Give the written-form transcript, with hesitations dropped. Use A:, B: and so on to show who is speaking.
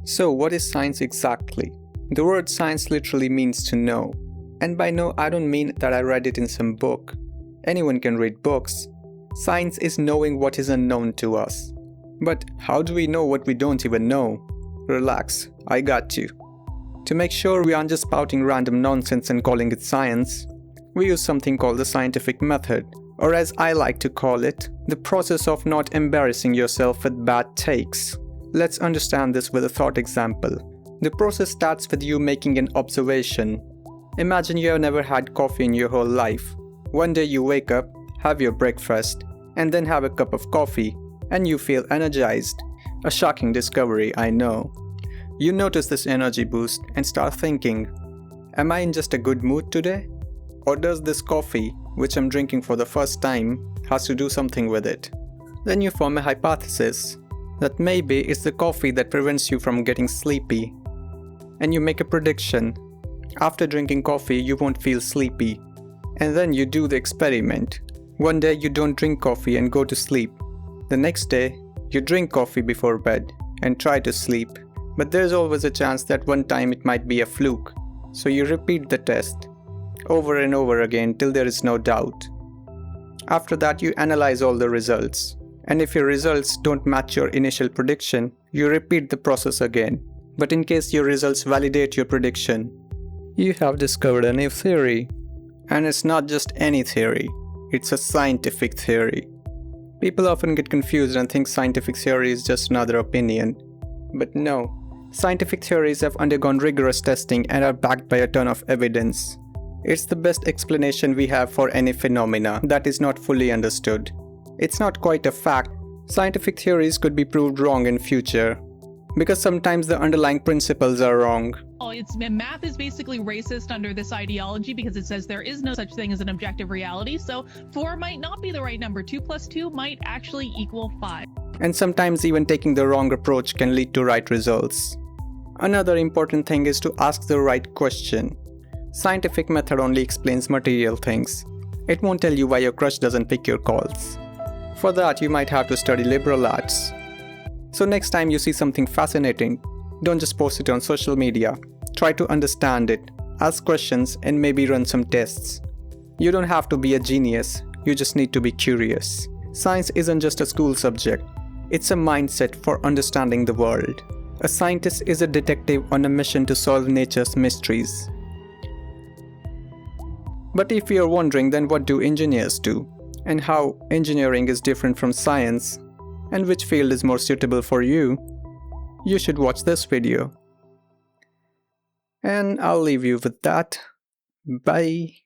A: So what is science exactly? The word science literally means to know. And by know, I don't mean that I read it in some book. Anyone can read books. Science is knowing what is unknown to us. But how do we know what we don't even know? Relax, I got you. To make sure we aren't just spouting random nonsense and calling it science, we use something called the scientific method, or as I like to call it, the process of not embarrassing yourself with bad takes. Let's understand this with a thought example. The process starts with you making an observation. Imagine you have never had coffee in your whole life. One day you wake up, have your breakfast, and then have a cup of coffee, and you feel energized. A shocking discovery, I know. You notice this energy boost and start thinking, am I in just a good mood today? Or does this coffee, which I'm drinking for the first time, has to do something with it? Then you form a hypothesis that maybe it's the coffee that prevents you from getting sleepy. And you make a prediction. After drinking coffee, you won't feel sleepy. And then you do the experiment. One day you don't drink coffee and go to sleep. The next day, you drink coffee before bed and try to sleep. But there's always a chance that one time it might be a fluke. So you repeat the test over and over again till there is no doubt. After that, you analyze all the results. And if your results don't match your initial prediction, you repeat the process again. But in case your results validate your prediction, you have discovered a new theory. And it's not just any theory, it's a scientific theory. People often get confused and think scientific theory is just another opinion. But no, scientific theories have undergone rigorous testing and are backed by a ton of evidence. It's the best explanation we have for any phenomena that is not fully understood. It's not quite a fact. Scientific theories could be proved wrong in future, because sometimes the underlying principles are wrong.
B: Math is basically racist under this ideology because it says there is no such thing as an objective reality, so 4 might not be the right number. 2 plus 2 might actually equal 5.
A: And sometimes even taking the wrong approach can lead to right results. Another important thing is to ask the right question. Scientific method only explains material things. It won't tell you why your crush doesn't pick your calls. For that, you might have to study liberal arts. So next time you see something fascinating, don't just post it on social media. Try to understand it, ask questions, and maybe run some tests. You don't have to be a genius, you just need to be curious. Science isn't just a school subject, it's a mindset for understanding the world. A scientist is a detective on a mission to solve nature's mysteries. But if you're wondering, then what do engineers do? And how engineering is different from science? And which field is more suitable for you? You should watch this video. And I'll leave you with that. Bye.